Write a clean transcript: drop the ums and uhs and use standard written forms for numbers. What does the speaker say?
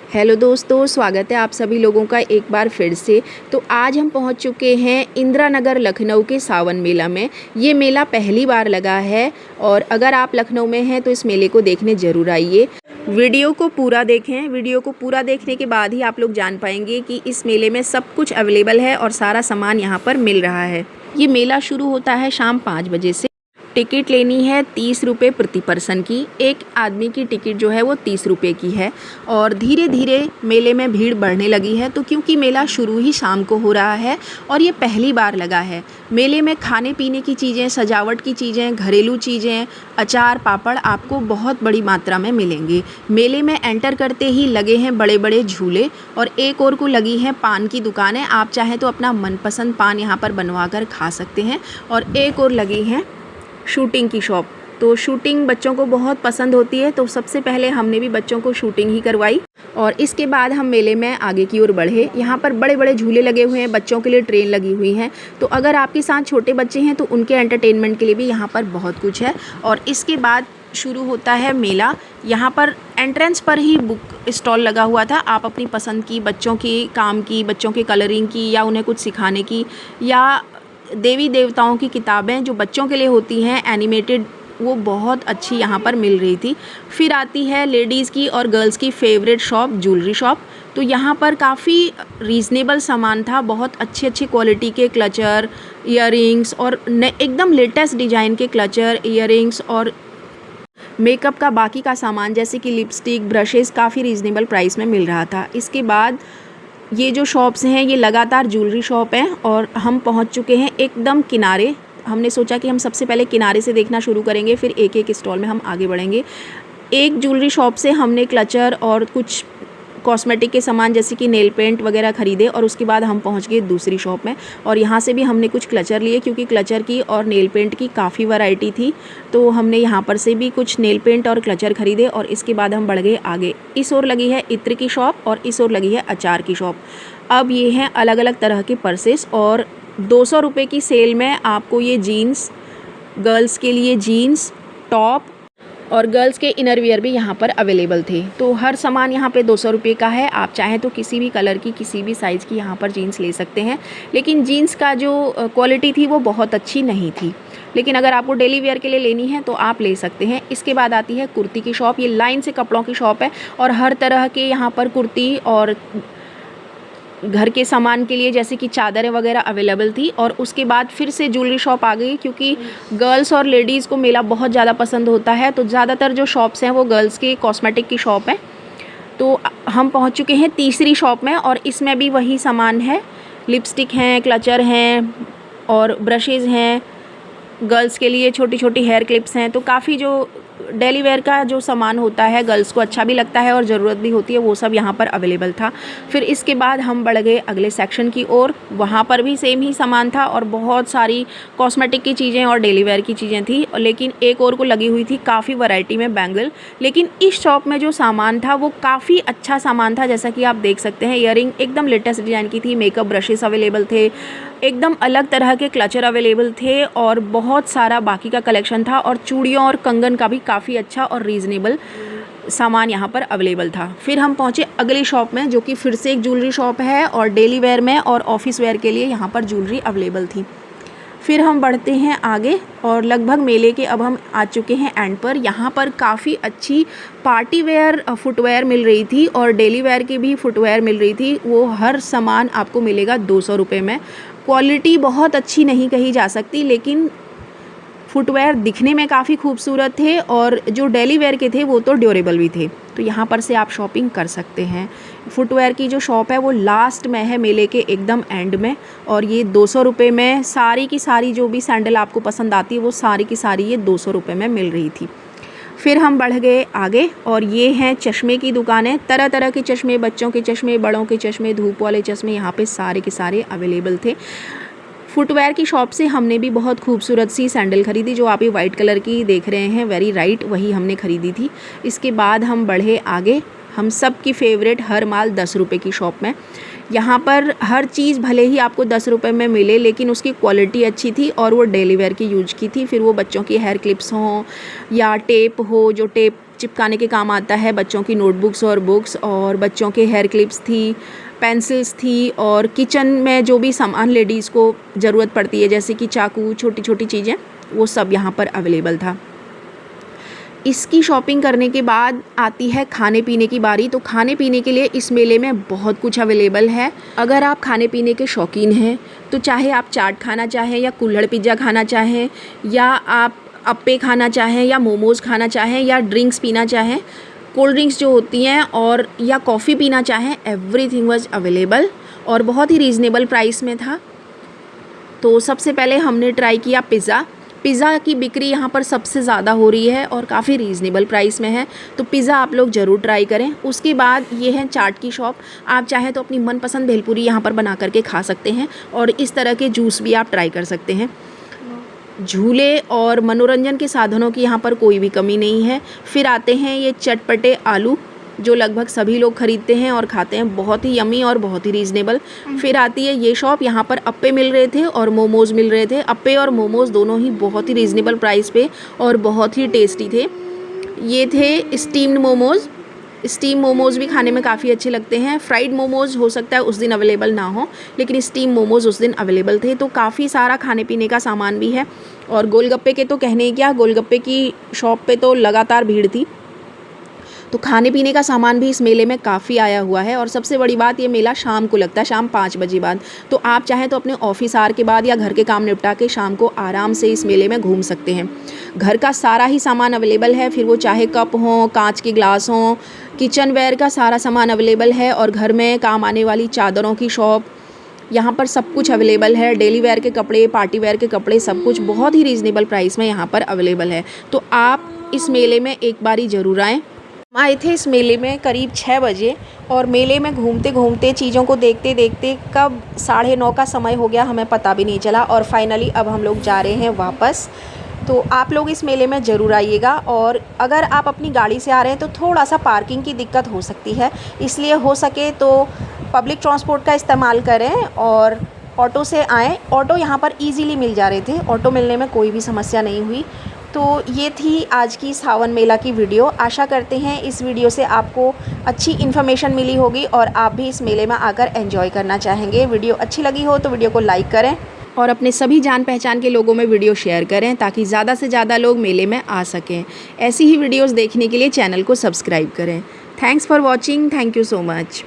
Hello दोस्तों, स्वागत है आप सभी लोगों का एक बार फिर से। तो आज हम पहुंच चुके हैं इंदिरा नगर लखनऊ के सावन मेला में। ये मेला पहली बार लगा है और अगर आप लखनऊ में हैं तो इस मेले को देखने ज़रूर आइए। वीडियो को पूरा देखें। वीडियो को पूरा देखने के बाद ही आप लोग जान पाएंगे कि इस मेले में सब कुछ अवेलेबल है और सारा सामान यहाँ पर मिल रहा है। ये मेला शुरू होता है शाम 5 बजे से। टिकट लेनी है 30 रुपये प्रति पर्सन की। एक आदमी की टिकट जो है वो 30 रुपये की है। और धीरे धीरे मेले में भीड़ बढ़ने लगी है, तो क्योंकि मेला शुरू ही शाम को हो रहा है और ये पहली बार लगा है। मेले में खाने पीने की चीज़ें, सजावट की चीज़ें, घरेलू चीज़ें, अचार पापड़ आपको बहुत बड़ी मात्रा में मिलेंगे। मेले में एंटर करते ही लगे हैं बड़े बड़े झूले और एक और को लगी हैं पान की दुकानें। आप चाहें तो अपना मनपसंद पान यहाँ पर बनवा कर खा सकते हैं। और एक और लगी हैं शूटिंग की शॉप। तो शूटिंग बच्चों को बहुत पसंद होती है, तो सबसे पहले हमने भी बच्चों को शूटिंग ही करवाई और इसके बाद हम मेले में आगे की ओर बढ़े। यहाँ पर बड़े बड़े झूले लगे हुए हैं, बच्चों के लिए ट्रेन लगी हुई हैं। तो अगर आपके साथ छोटे बच्चे हैं तो उनके एंटरटेनमेंट के लिए भी यहाँ पर बहुत कुछ है। और इसके बाद शुरू होता है मेला। यहाँ पर एंट्रेंस पर ही बुक स्टॉल लगा हुआ था। आप अपनी पसंद की, बच्चों की काम की, बच्चों के कलरिंग की या उन्हें कुछ सिखाने की, या देवी देवताओं की किताबें जो बच्चों के लिए होती हैं एनिमेटेड, वो बहुत अच्छी यहाँ पर मिल रही थी। फिर आती है लेडीज़ की और गर्ल्स की फेवरेट शॉप, ज्वेलरी शॉप। तो यहाँ पर काफ़ी रीज़नेबल सामान था। बहुत अच्छी अच्छी क्वालिटी के क्लचर, ईयरिंग्स और एकदम लेटेस्ट डिज़ाइन के क्लचर, ईयरिंग्स और मेकअप का बाकी का सामान जैसे कि लिपस्टिक, ब्रशेज़ काफ़ी रीज़नेबल प्राइस में मिल रहा था। इसके बाद ये जो शॉप्स हैं ये लगातार ज्वेलरी शॉप हैं और हम पहुंच चुके हैं एकदम किनारे। हमने सोचा कि हम सबसे पहले किनारे से देखना शुरू करेंगे, फिर एक एक स्टॉल में हम आगे बढ़ेंगे। एक ज्वेलरी शॉप से हमने क्लचर और कुछ कॉस्मेटिक के सामान जैसे कि नेल पेंट वगैरह ख़रीदे और उसके बाद हम पहुंच गए दूसरी शॉप में और यहाँ से भी हमने कुछ क्लचर लिए, क्योंकि क्लचर की और नेल पेंट की काफ़ी वैरायटी थी। तो हमने यहाँ पर से भी कुछ नेल पेंट और क्लचर ख़रीदे और इसके बाद हम बढ़ गए आगे। इस ओर लगी है इत्र की शॉप और इस ओर लगी है अचार की शॉप। अब ये हैं अलग अलग तरह के पर्सेस और 200 रुपये की सेल में आपको ये जीन्स, गर्ल्स के लिए जीन्स, टॉप और गर्ल्स के इनरवियर भी यहाँ पर अवेलेबल थे। तो हर सामान यहाँ पे 200 रुपये का है। आप चाहें तो किसी भी कलर की, किसी भी साइज़ की यहाँ पर जीन्स ले सकते हैं। लेकिन जीन्स का जो क्वालिटी थी वो बहुत अच्छी नहीं थी, लेकिन अगर आपको डेली वेयर के लिए लेनी है तो आप ले सकते हैं। इसके बाद आती है कुर्ती की शॉप। ये लाइन से कपड़ों की शॉप है और हर तरह के यहाँ पर कुर्ती और घर के सामान के लिए जैसे कि चादरें वगैरह अवेलेबल थी। और उसके बाद फिर से ज्वेलरी शॉप आ गई, क्योंकि गर्ल्स और लेडीज़ को मेला बहुत ज़्यादा पसंद होता है। तो ज़्यादातर जो शॉप्स हैं वो गर्ल्स के कॉस्मेटिक की शॉप है। तो हम पहुंच चुके हैं तीसरी शॉप में और इसमें भी वही सामान है। लिपस्टिक हैं, क्लचर हैं और ब्रशेज़ हैं। गर्ल्स के लिए छोटी छोटी हेयर क्लिप्स हैं। तो काफ़ी जो डेली वेयर का जो सामान होता है, गर्ल्स को अच्छा भी लगता है और ज़रूरत भी होती है, वो सब यहाँ पर अवेलेबल था। फिर इसके बाद हम बढ़ गए अगले सेक्शन की ओर। वहाँ पर भी सेम ही सामान था और बहुत सारी कॉस्मेटिक की चीज़ें और डेली वेयर की चीज़ें थी। लेकिन एक और को लगी हुई थी काफ़ी वैरायटी में बैंगल। लेकिन इस शॉप में जो सामान था वो काफ़ी अच्छा सामान था, जैसा कि आप देख सकते हैं। ईयरिंग एकदम लेटेस्ट डिज़ाइन की थी, मेकअप ब्रशेस अवेलेबल थे, एकदम अलग तरह के क्लचर अवेलेबल थे और बहुत सारा बाकी का कलेक्शन था। और चूड़ियों और कंगन का भी काफ़ी अच्छा और रीज़नेबल सामान यहाँ पर अवेलेबल था। फिर हम पहुँचे अगली शॉप में, जो कि फिर से एक ज्वेलरी शॉप है और डेली वेयर में और ऑफिस वेयर के लिए यहाँ पर ज्वेलरी अवेलेबल थी। फिर हम बढ़ते हैं आगे और लगभग मेले के अब हम आ चुके हैं एंड पर। यहाँ पर काफ़ी अच्छी पार्टी वेयर फुटवेयर मिल रही थी और डेली वेयर की भी फुटवेयर मिल रही थी। वो हर सामान आपको मिलेगा 200 रुपये में। क्वालिटी बहुत अच्छी नहीं कही जा सकती, लेकिन फुटवेयर दिखने में काफ़ी खूबसूरत थे और जो डेली वेयर के थे वो तो ड्यूरेबल भी थे। तो यहाँ पर से आप शॉपिंग कर सकते हैं। फुटवेयर की जो शॉप है वो लास्ट में है, मेले के एकदम एंड में। और ये 200 रुपये में सारी की सारी जो भी सैंडल आपको पसंद आती है वो सारी की सारी ये 200 रुपये में मिल रही थी। फिर हम बढ़ गए आगे और ये हैं चश्मे की दुकानें। तरह तरह के चश्मे, बच्चों के चश्मे, बड़ों के चश्मे, धूप वाले चश्मे यहाँ पे सारे के सारे अवेलेबल थे। फुटवेयर की शॉप से हमने भी बहुत खूबसूरत सी सैंडल खरीदी, जो आप ये वाइट कलर की देख रहे हैं, वेरी राइट, वही हमने खरीदी थी। इसके बाद हम बढ़े आगे, हम सब की फेवरेट हर माल 10 रुपये की शॉप में। यहाँ पर हर चीज़ भले ही आपको 10 रुपये में मिले, लेकिन उसकी क्वालिटी अच्छी थी और वो डेली वेयर की यूज की थी। फिर वो बच्चों की हेयर क्लिप्स हों या टेप हो, जो टेप चिपकाने के काम आता है, बच्चों की नोटबुक्स और बुक्स, और बच्चों के हेयर क्लिप्स थी, पेंसिल्स थी, और किचन में जो भी सामान लेडीज़ को ज़रूरत पड़ती है जैसे कि चाकू, छोटी छोटी चीज़ें, वो सब यहाँ पर अवेलेबल था। इसकी शॉपिंग करने के बाद आती है खाने पीने की बारी। तो खाने पीने के लिए इस मेले में बहुत कुछ अवेलेबल है। अगर आप खाने पीने के शौकीन हैं तो चाहे आप चाट खाना चाहें या कुल्हड़ पिज़्ज़ा खाना चाहें, या आप अप्पे खाना चाहें, या मोमोज़ खाना चाहें, या ड्रिंक्स पीना चाहें, कोल्ड ड्रिंक्स जो होती हैं, और या कॉफ़ी पीना चाहें, एवरीथिंग वाज अवेलेबल और बहुत ही रीज़नेबल प्राइस में था। तो सबसे पहले हमने ट्राई किया पिज़्ज़ा की बिक्री यहाँ पर सबसे ज़्यादा हो रही है और काफ़ी रीज़नेबल प्राइस में है, तो पिज़्ज़ा आप लोग ज़रूर ट्राई करें। उसके बाद ये है चाट की शॉप। आप चाहें तो अपनी मनपसंद भेलपूरी यहाँ पर बना करके खा सकते हैं, और इस तरह के जूस भी आप ट्राई कर सकते हैं। झूले और मनोरंजन के साधनों की यहाँ पर कोई भी कमी नहीं है। फिर आते हैं ये चटपटे आलू, जो लगभग सभी लोग ख़रीदते हैं और खाते हैं, बहुत ही यमी और बहुत ही रीज़नेबल। फिर आती है ये शॉप, यहाँ पर अप्पे मिल रहे थे और मोमोज़ मिल रहे थे। अप्पे और मोमोज़ दोनों ही बहुत ही रीज़नेबल प्राइस पे और बहुत ही टेस्टी थे। ये थे स्टीम्ड मोमोज़। स्टीम मोमोज़ भी खाने में काफ़ी अच्छे लगते हैं। फ्राइड मोमोज़ हो सकता है उस दिन अवेलेबल ना हो, लेकिन स्टीम मोमोज़ उस दिन अवेलेबल थे। तो काफ़ी सारा खाने पीने का सामान भी है। और गोलगप्पे के तो कहने ही क्या, गोलगप्पे की शॉप पे तो लगातार भीड़ थी। तो खाने पीने का सामान भी इस मेले में काफ़ी आया हुआ है। और सबसे बड़ी बात, ये मेला शाम को लगता है, शाम 5 बजे बाद। तो आप चाहें तो अपने ऑफिस आवर के बाद या घर के काम निपटा के शाम को आराम से इस मेले में घूम सकते हैं। घर का सारा ही सामान अवेलेबल है, फिर वो चाहे कप हों, कांच के ग्लास हों, किचन वेयर का सारा सामान अवेलेबल है। और घर में काम आने वाली चादरों की शॉप, यहाँ पर सब कुछ अवेलेबल है। डेली वेयर के कपड़े, पार्टी वेयर के कपड़े, सब कुछ बहुत ही रीज़नेबल प्राइस में यहाँ पर अवेलेबल है। तो आप इस मेले में एक बारी ज़रूर आएँ। हम आए थे इस मेले में करीब 6 बजे, और मेले में घूमते घूमते, चीज़ों को देखते देखते कब 9:30 का समय हो गया हमें पता भी नहीं चला। और फाइनली अब हम लोग जा रहे हैं वापस। तो आप लोग इस मेले में ज़रूर आइएगा। और अगर आप अपनी गाड़ी से आ रहे हैं तो थोड़ा सा पार्किंग की दिक्कत हो सकती है, इसलिए हो सके तो पब्लिक ट्रांसपोर्ट का इस्तेमाल करें और ऑटो से आएँ। ऑटो यहाँ पर ईज़िली मिल जा रहे थे, ऑटो मिलने में कोई भी समस्या नहीं हुई। तो ये थी आज की सावन मेला की वीडियो। आशा करते हैं इस वीडियो से आपको अच्छी इन्फॉर्मेशन मिली होगी और आप भी इस मेले में आकर एंजॉय करना चाहेंगे। वीडियो अच्छी लगी हो तो वीडियो को लाइक करें और अपने सभी जान पहचान के लोगों में वीडियो शेयर करें, ताकि ज़्यादा से ज़्यादा लोग मेले में आ सकें। ऐसी ही वीडियोज़ देखने के लिए चैनल को सब्सक्राइब करें। Thanks for watching. Thank you so much.